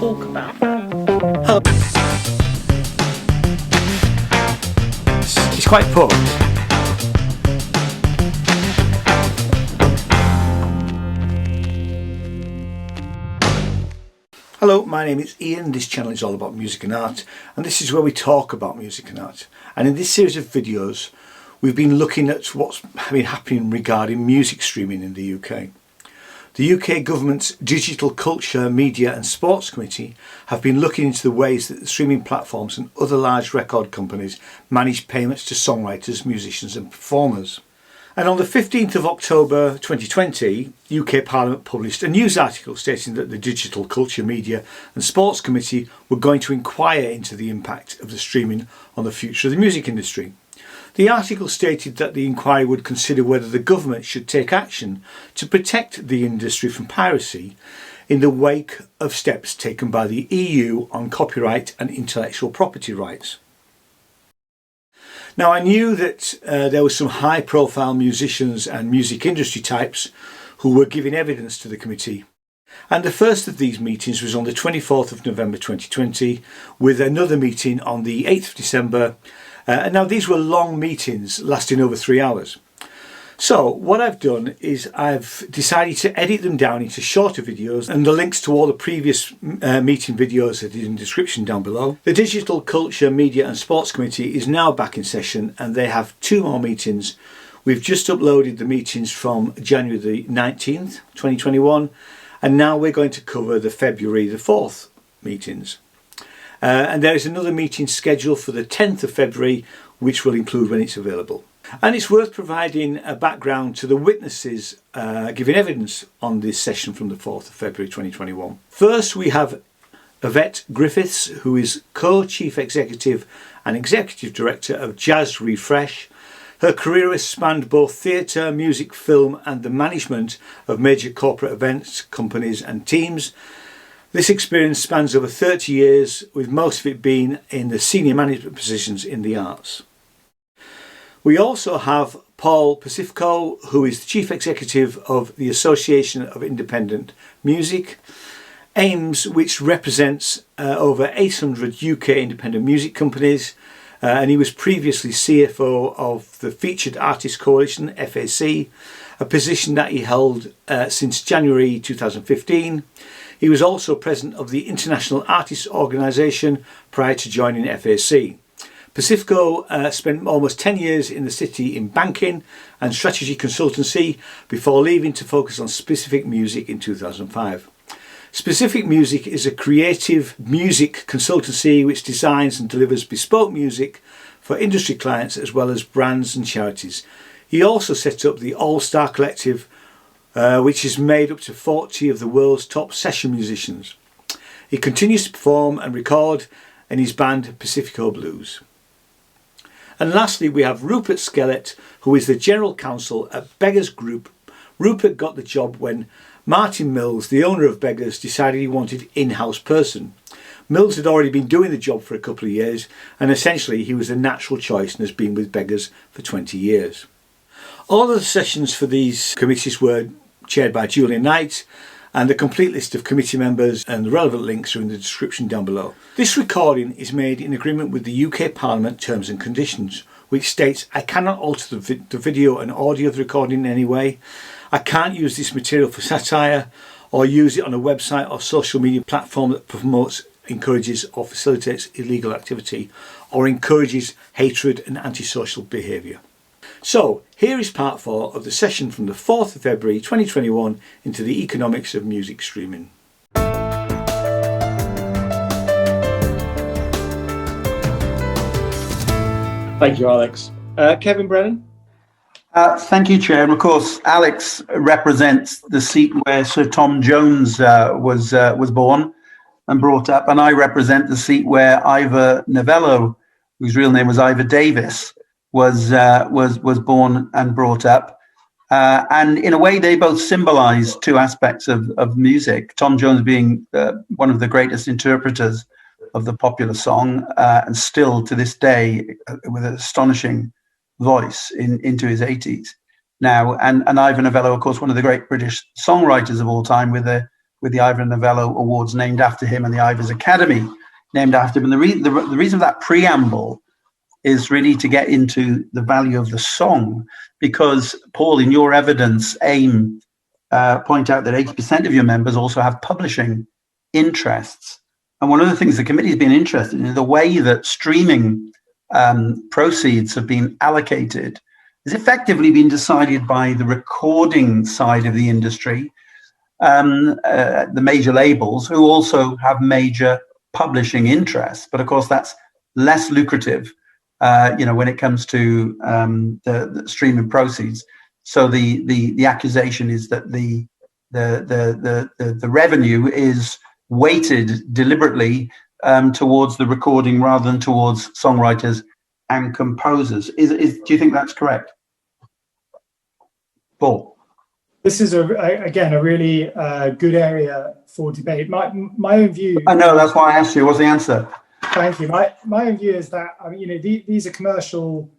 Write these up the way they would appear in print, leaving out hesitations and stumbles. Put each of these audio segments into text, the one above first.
talk about. It's quite poor. Hello, my name is Ian. This channel is all about music and art, and this is where we talk about music and art. And in this series of videos, we've been looking at what's been happening regarding music streaming in the UK. The UK government's Digital Culture, Media and Sports Committee have been looking into the ways that the streaming platforms and other large record companies manage payments to songwriters, musicians and performers. And on the 15th of October 2020, UK Parliament published a news article stating that the Digital Culture, Media and Sports Committee were going to inquire into the impact of the streaming on the future of the music industry. The article stated that the inquiry would consider whether the government should take action to protect the industry from piracy in the wake of steps taken by the EU on copyright and intellectual property rights. Now, I knew that there were some high-profile musicians and music industry types who were giving evidence to the committee. And the first of these meetings was on the 24th of November 2020, with another meeting on the 8th of December. And now these were long meetings lasting over 3 hours. So what I've done is I've decided to edit them down into shorter videos, and the links to all the previous meeting videos are in the description down below. The Digital Culture, Media and Sports Committee is now back in session, and they have 2 more meetings. We've just uploaded the meetings from January the 19th, 2021, and now we're going to cover the February the 4th meetings. And there is another meeting scheduled for the 10th of February, which will include when it's available. And it's worth providing a background to the witnesses giving evidence on this session from the 4th of February 2021. First, we have Yvette Griffiths, who is co-chief executive and executive director of Jazz Refresh. Her career has spanned both theatre, music, film and the management of major corporate events, companies and teams. This experience spans over 30 years, with most of it being in the senior management positions in the arts. We also have Pacifico, who is the Chief Executive of the Association of Independent Music, AIMS, which represents over 800 UK independent music companies, and he was previously CFO of the Featured Artist Coalition, FAC, a position that he held since January 2015. He was also president of the International Artists Organisation prior to joining FAC. Pacifico spent almost 10 years in the city in banking and strategy consultancy before leaving to focus on Specific Music in 2005. Specific Music is a creative music consultancy which designs and delivers bespoke music for industry clients as well as brands and charities. He also set up the All Star Collective, which is made up to 40 of the world's top session musicians. He continues to perform and record in his band Pacifico Blues. And lastly, we have Rupert Skellett, who is the General Counsel at Beggars Group. Rupert got the job when Martin Mills, the owner of Beggars, decided he wanted in-house person. Mills had already been doing the job for a couple of years, and essentially he was a natural choice and has been with Beggars for 20 years. All of the sessions for these committees were chaired by Julian Knight, and the complete list of committee members and the relevant links are in the description down below. This recording is made in agreement with the UK Parliament Terms and Conditions, which states I cannot alter the video and audio of the recording in any way. I can't use this material for satire or use it on a website or social media platform that promotes, encourages or facilitates illegal activity or encourages hatred and antisocial behaviour. So, here is part 4 of the session from the 4th of February 2021 into the economics of music streaming. Thank you, Alex. Kevin Brennan? Thank you, Chair. And of course, Alex represents the seat where Sir Tom Jones was born and brought up, and I represent the seat where Ivor Novello, whose real name was Ivor Davis, was born and brought up, and in a way they both symbolize 2 aspects of music. Tom Jones being one of the greatest interpreters of the popular song, and still to this day with an astonishing voice into his 80s now, and Ivor Novello, of course, one of the great British songwriters of all time, with a with the Ivor Novello Awards named after him and the Ivors Academy named after him. And the reason for that preamble is really to get into the value of the song, because, Paul, in your evidence, AIM point out that 80% of your members also have publishing interests. And one of the things the committee has been interested in the way that streaming proceeds have been allocated has effectively been decided by the recording side of the industry, the major labels, who also have major publishing interests. But of course, that's less lucrative, when it comes to the streaming proceeds. So the accusation is that the revenue is weighted deliberately towards the recording rather than towards songwriters and composers. Do you think that's correct, Paul? This is a really good area for debate. My own view. I know, that's why I asked you. What's the answer? Thank you. My own view is that these are commercial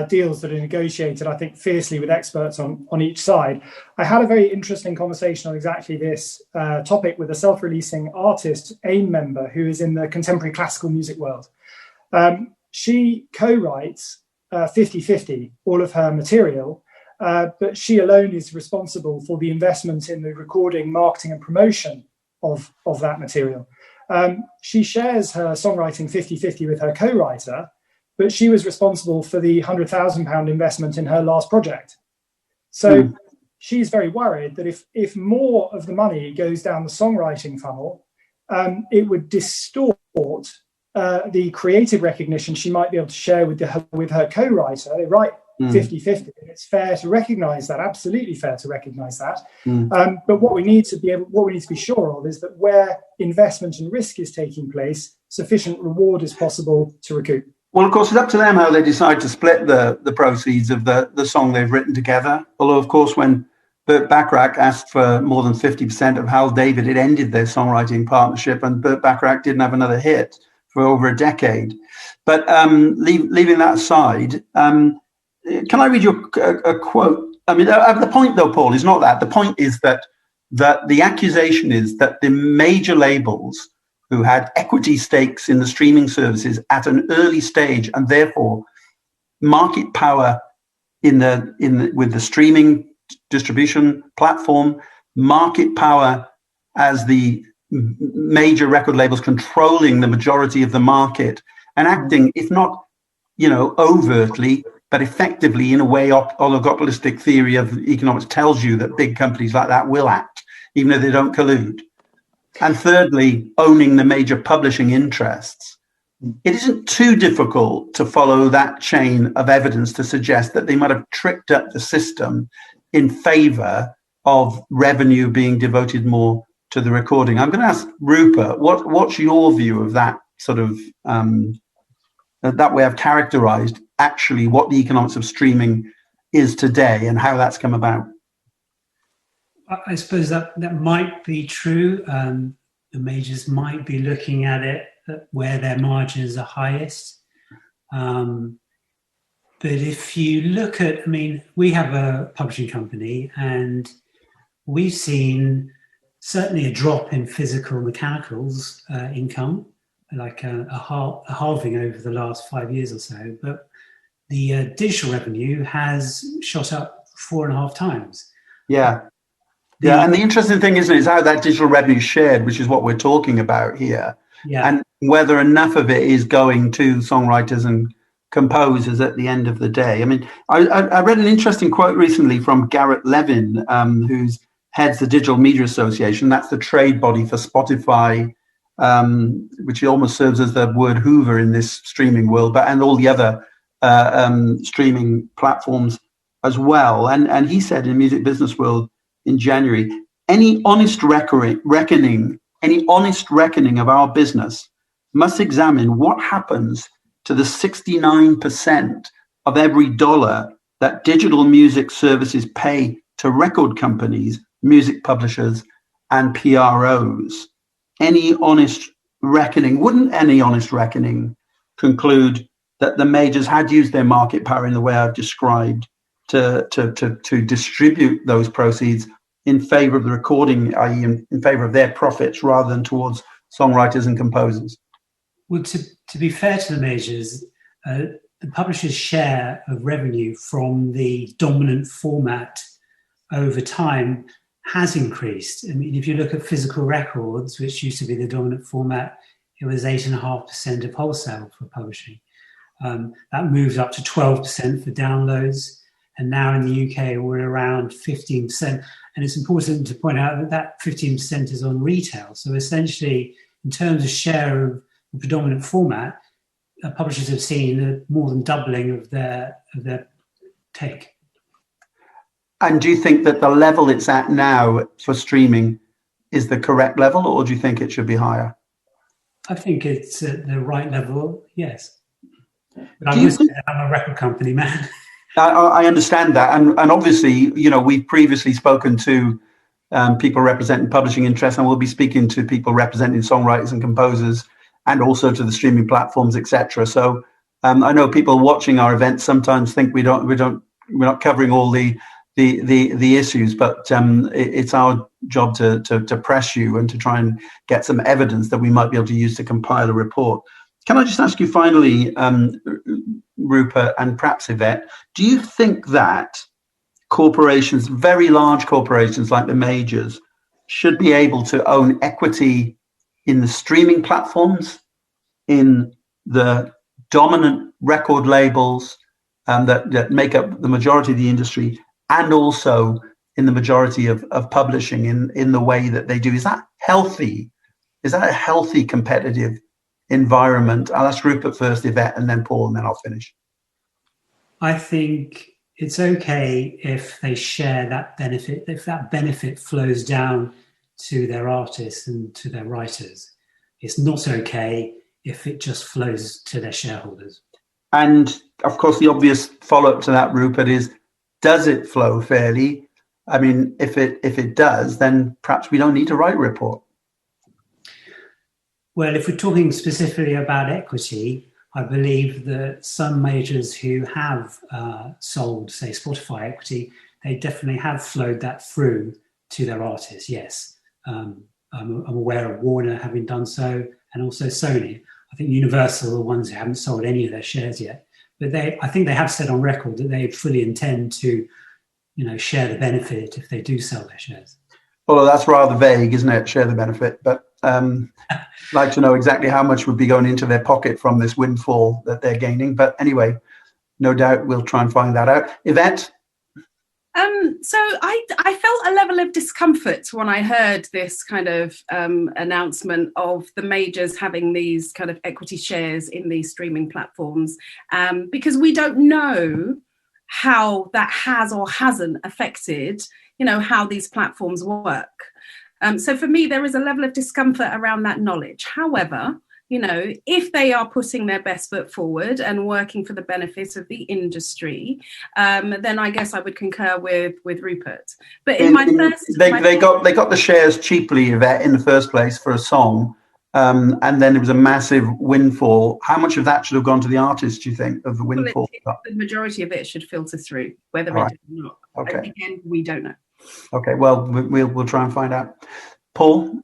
deals that are negotiated, I think, fiercely with experts on each side. I had a very interesting conversation on exactly this topic with a self-releasing artist, AIM member, who is in the contemporary classical music world. She co-writes 50-50 all of her material, but she alone is responsible for the investment in the recording, marketing and promotion of that material. She shares her songwriting 50-50 with her co-writer, but she was responsible for the £100,000 investment in her last project. So she's very worried that if more of the money goes down the songwriting funnel, it would distort the creative recognition she might be able to share with her co-writer. They write 50-50, and it's fair to recognise that, absolutely fair to recognise that. But what we need to be sure of is that where investment and risk is taking place, sufficient reward is possible to recoup. Well, of course, it's up to them how they decide to split the proceeds of the song they've written together. Although, of course, when Burt Bacharach asked for more than 50% of Hal David, it ended their songwriting partnership, and Burt Bacharach didn't have another hit for over a decade. But leaving that aside, can I read you a quote? I mean, the point, though, Paul, is not that. The point is that the accusation is that the major labels who had equity stakes in the streaming services at an early stage, and therefore market power with the streaming distribution platform, market power as the major record labels controlling the majority of the market and acting, if not, overtly, but effectively in a way oligopolistic theory of economics tells you that big companies like that will act, even though they don't collude. And thirdly, owning the major publishing interests. It isn't too difficult to follow that chain of evidence to suggest that they might have tricked up the system in favor of revenue being devoted more to the recording. I'm going to ask Rupert, what's your view of that sort of, that way I've characterized actually what the economics of streaming is today and how that's come about? I suppose that might be true. The majors might be looking at it where their margins are highest. But if you look at, we have a publishing company, and we've seen certainly a drop in physical mechanicals income, like a halving over the last 5 years or so. But the digital revenue has shot up 4.5 times. Yeah. Yeah, and the interesting thing, isn't it, is how that digital revenue is shared, which is what we're talking about here. Yeah. And whether enough of it is going to songwriters and composers at the end of the day. I read an interesting quote recently from Garrett Levin, who heads the Digital Media Association. That's the trade body for Spotify, which almost serves as the word Hoover in this streaming world, and all the other streaming platforms as well. And he said in Music Business World, in January, any honest reckoning of our business must examine what happens to the 69% of every dollar that digital music services pay to record companies, music publishers, and PROs. Wouldn't any honest reckoning conclude that the majors had used their market power in the way I've described to distribute those proceeds in favour of the recording, i.e. in favour of their profits rather than towards songwriters and composers? Well, to be fair to the majors, the publishers' share of revenue from the dominant format over time has increased. I mean, if you look at physical records, which used to be the dominant format, it was 8.5% of wholesale for publishing. That moved up to 12% for downloads. And now in the UK, we're around 15%. And it's important to point out that that 15% is on retail. So essentially, in terms of share of the predominant format, publishers have seen a more than doubling of their take. And do you think that the level it's at now for streaming is the correct level, or do you think it should be higher? I think it's at the right level, yes. But I'm a record company man. I understand that. And obviously, you know, we've previously spoken to people representing publishing interests, and we'll be speaking to people representing songwriters and composers, and also to the streaming platforms, etc. So I know people watching our events sometimes think we're not covering all the issues, but it's our job to press you and to try and get some evidence that we might be able to use to compile a report. Can I just ask you finally, Rupert and perhaps Yvette, do you think that corporations, very large corporations like the majors, should be able to own equity in the streaming platforms, in the dominant record labels that make up the majority of the industry, and also in the majority of publishing in the way that they do? Is that healthy? Is that a healthy competitive environment? I'll ask Rupert first, Yvette, and then Paul, and then I'll finish. I think it's okay if they share that benefit, if that benefit flows down to their artists and to their writers. It's not okay if it just flows to their shareholders. And of course, the obvious follow-up to that, Rupert, is, does it flow fairly? I mean, if it does, then perhaps we don't need to write a report. Well, if we're talking specifically about equity, I believe that some majors who have sold, say, Spotify equity, they definitely have flowed that through to their artists, yes. I'm aware of Warner having done so, and also Sony. I think Universal are the ones who haven't sold any of their shares yet. But I think they have said on record that they fully intend to, share the benefit if they do sell their shares. Well, that's rather vague, isn't it? Share the benefit. But I'd like to know exactly how much would be going into their pocket from this windfall that they're gaining. But anyway, no doubt we'll try and find that out. Yvette? So I felt a level of discomfort when I heard this kind of announcement of the majors having these kind of equity shares in these streaming platforms, because we don't know how that has or hasn't affected, how these platforms work. So for me, there is a level of discomfort around that knowledge. However, if they are putting their best foot forward and working for the benefit of the industry, then I guess I would concur with Rupert. But in they got the shares cheaply, Yvette, in the first place for a song, and then there was a massive windfall. How much of that should have gone to the artist, do you think, of the windfall? The majority of it should filter through, whether it did or not. Okay. Again, we don't know. Okay, well, we'll try and find out. Paul?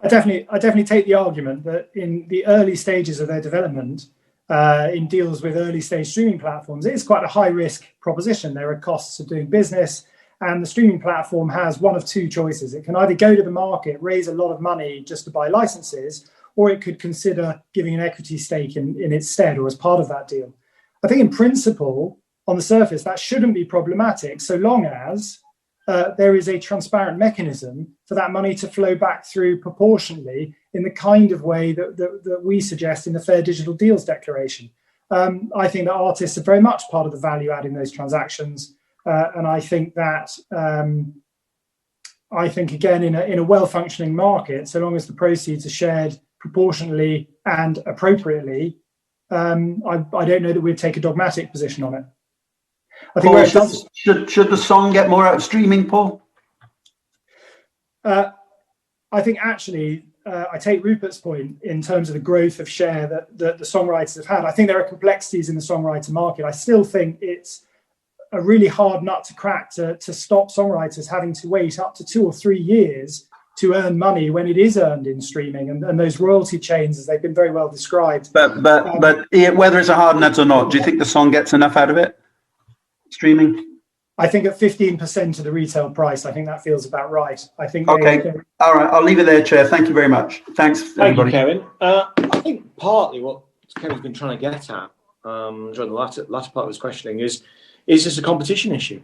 I definitely take the argument that in the early stages of their development, in deals with early stage streaming platforms, it is quite a high risk proposition. There are costs of doing business, and the streaming platform has one of two choices. It can either go to the market, raise a lot of money just to buy licenses, or it could consider giving an equity stake in its stead or as part of that deal. I think in principle, on the surface, that shouldn't be problematic, so long as there is a transparent mechanism for that money to flow back through proportionally in the kind of way that we suggest in the Fair Digital Deals Declaration. I think that artists are very much part of the value add in those transactions. And I think that, again, in a well-functioning market, so long as the proceeds are shared proportionally and appropriately, I don't know that we'd take a dogmatic position on it. I think Paul, should the song get more out of streaming, Paul? I think actually, I take Rupert's point in terms of the growth of share that the songwriters have had. I think there are complexities in the songwriter market. I still think it's a really hard nut to crack to stop songwriters having to wait up to 2 or 3 years to earn money when it is earned in streaming, and those royalty chains, as they've been very well described. But whether it's a hard nut or not, do you think the song gets enough out of it? Streaming? I think at 15% of the retail price, I think that feels about right. I think. Okay. All right. I'll leave it there, Chair. Thank you very much. Thanks, everybody. Thank you, Kevin. I think partly what Kevin's been trying to get at during the latter part of his questioning is this a competition issue?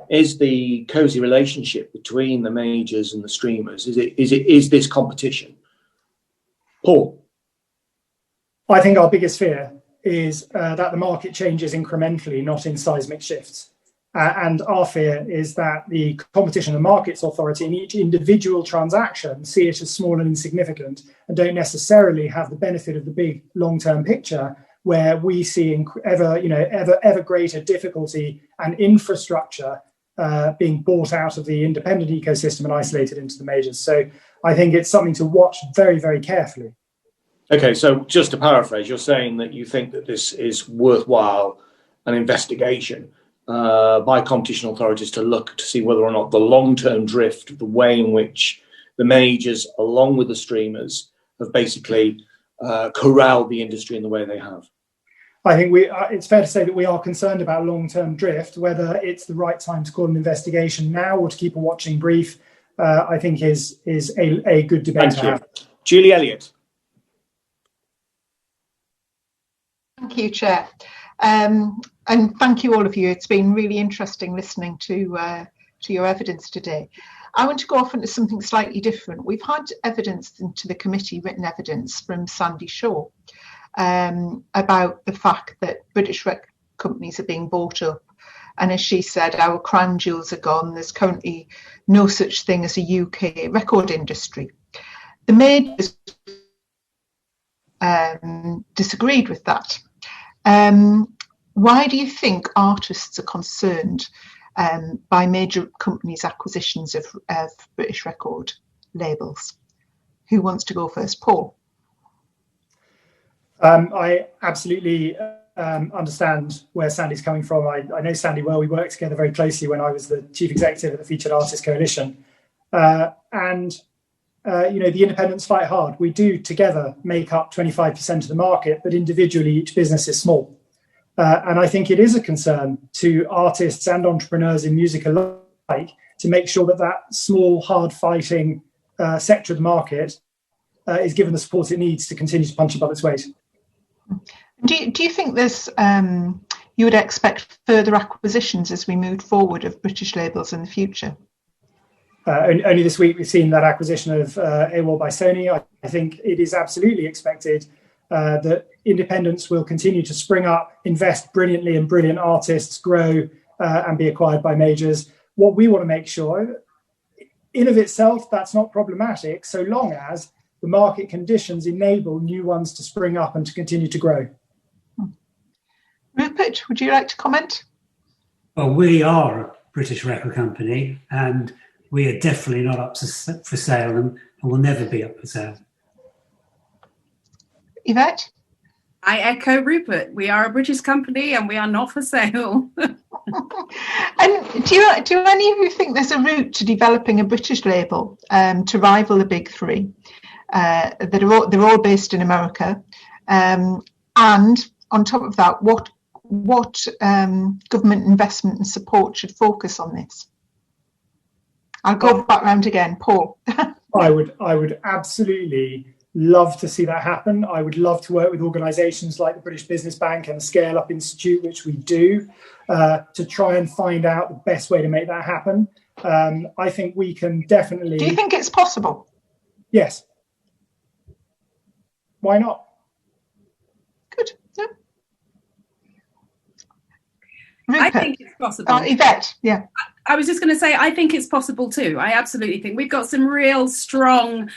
Is the cosy relationship between the majors and the streamers, is this competition? Paul? I think our biggest fear is that the market changes incrementally, not in seismic shifts. And our fear is that the Competition and Markets Authority in each individual transaction see it as small and insignificant and don't necessarily have the benefit of the big long-term picture, where we see ever greater difficulty and infrastructure being bought out of the independent ecosystem and isolated into the majors. So I think it's something to watch very, very carefully. Okay, so just to paraphrase, you're saying that you think that this is worthwhile an investigation by competition authorities to look to see whether or not the long-term drift, the way in which the majors, along with the streamers, have basically corralled the industry in the way they have. I think it's fair to say that we are concerned about long-term drift. Whether it's the right time to call an investigation now or to keep a watching brief, I think is a good debate to have. Julie Elliott. Thank you, Chair. And thank you, all of you. It's been really interesting listening to your evidence today. I want to go off into something slightly different. We've had evidence into the committee, written evidence from Sandy Shaw, about the fact that British record companies are being bought up. And as she said, our crown jewels are gone. There's currently no such thing as a UK record industry. The majors disagreed with that. Why do you think artists are concerned by major companies' acquisitions of British record labels? Who wants to go first? Paul? I absolutely understand where Sandy's coming from. I know Sandy well. We worked together very closely when I was the Chief Executive at the Featured Artists Coalition. The independents fight hard. We do together make up 25% of the market, but individually each business is small. And I think it is a concern to artists and entrepreneurs in music alike to make sure that small, hard-fighting sector of the market is given the support it needs to continue to punch above its weight. Do you think there's you would expect further acquisitions as we move forward of British labels in the future? Only this week we've seen that acquisition of AWOL by Sony. I think it is absolutely expected that independents will continue to spring up, invest brilliantly in brilliant artists, grow and be acquired by majors. What we want to make sure, in of itself, that's not problematic, so long as the market conditions enable new ones to spring up and to continue to grow. Rupert, would you like to comment? Well, we are a British record company and we are definitely not up for sale and will never be up for sale. Yvette? I echo Rupert. We are a British company and we are not for sale. And do any of you think there's a route to developing a British label to rival the big three? They're all based in America. And on top of that, what government investment and support should focus on this? I'll go back round again. Paul. I would absolutely love to see that happen. I would love to work with organisations like the British Business Bank and the Scale Up Institute, which we do, to try and find out the best way to make that happen. I think we can definitely... Do you think it's possible? Yes. Why not? Good. Yeah. I think it's possible. Yvette, yeah. I was just going to say, I think it's possible too. I absolutely think we've got some real strong,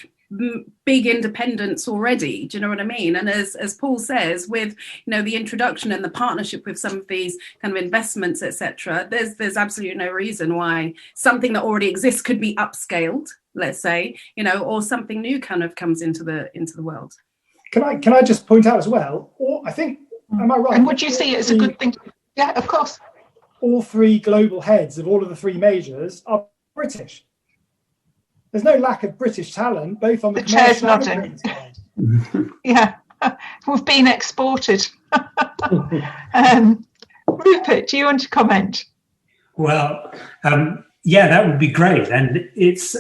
big independents already. Do you know what I mean? And as Paul says, with the introduction and the partnership with some of these kind of investments, etc., there's absolutely no reason why something that already exists could be upscaled, let's say, or something new kind of comes into the world. Can I just point out as well? Or I think, am I right? And would you see it as a good thing? Yeah, of course. all three global heads of all of the three majors are British. There's no lack of British talent, both on the chair's commercial and the nodding. creative side. Yeah, we've been exported. Rupert, do you want to comment? Well, yeah, that would be great. And it's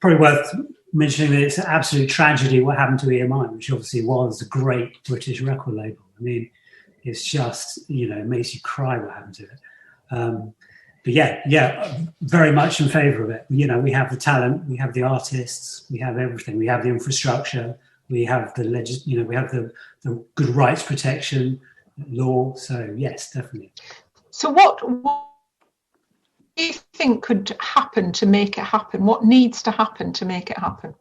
probably worth mentioning that it's an absolute tragedy what happened to EMI, which obviously was a great British record label. I mean, it's just, you know, it makes you cry what happened to it. But yeah, very much in favour of it. You know, we have the talent, we have the artists, we have everything, we have the infrastructure, we have the we have the good rights protection law. So yes, definitely. So what do you think could happen to make it happen? What needs to happen to make it happen?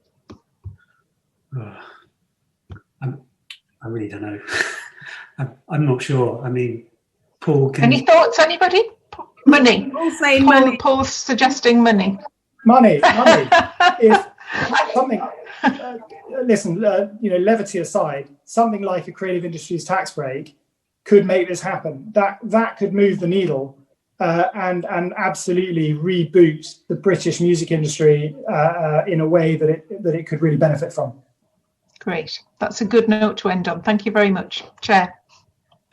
I really don't know. I'm not sure. I mean, Paul, any thoughts, anybody? Money. Paul's saying money. Paul's suggesting money. Money. If something, listen, you know, levity aside, something like a creative industries tax break could make this happen. That could move the needle and absolutely reboot the British music industry in a way that it could really benefit from. Great. That's a good note to end on. Thank you very much, Chair.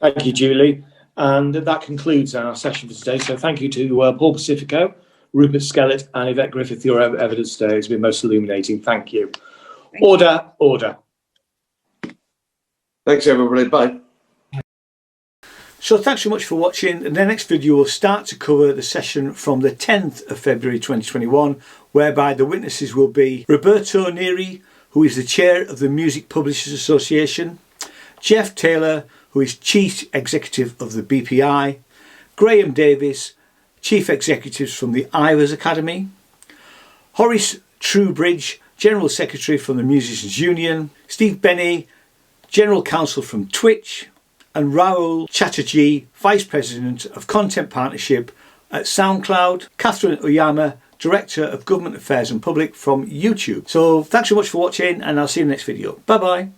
Thank you, Julie. And that concludes our session for today. So thank you to Paul Pacifico, Rupert Skellett and Yvette Griffith. Your evidence today has been most illuminating. Thank you. Order. Thanks, everybody. Bye. So thanks so much for watching. And the next video will start to cover the session from the 10th of February 2021, whereby the witnesses will be Roberto Neri, who is the chair of the Music Publishers Association, Jeff Taylor, who is Chief Executive of the BPI, Graham Davis, Chief Executives from the Ivers Academy, Horace Truebridge, General Secretary from the Musicians Union, Steve Benny, General Counsel from Twitch, and Rahul Chatterjee, Vice President of Content Partnership at SoundCloud, Catherine Oyama, Director of Government Affairs and Public from YouTube. So thanks so much for watching, and I'll see you in the next video. Bye bye.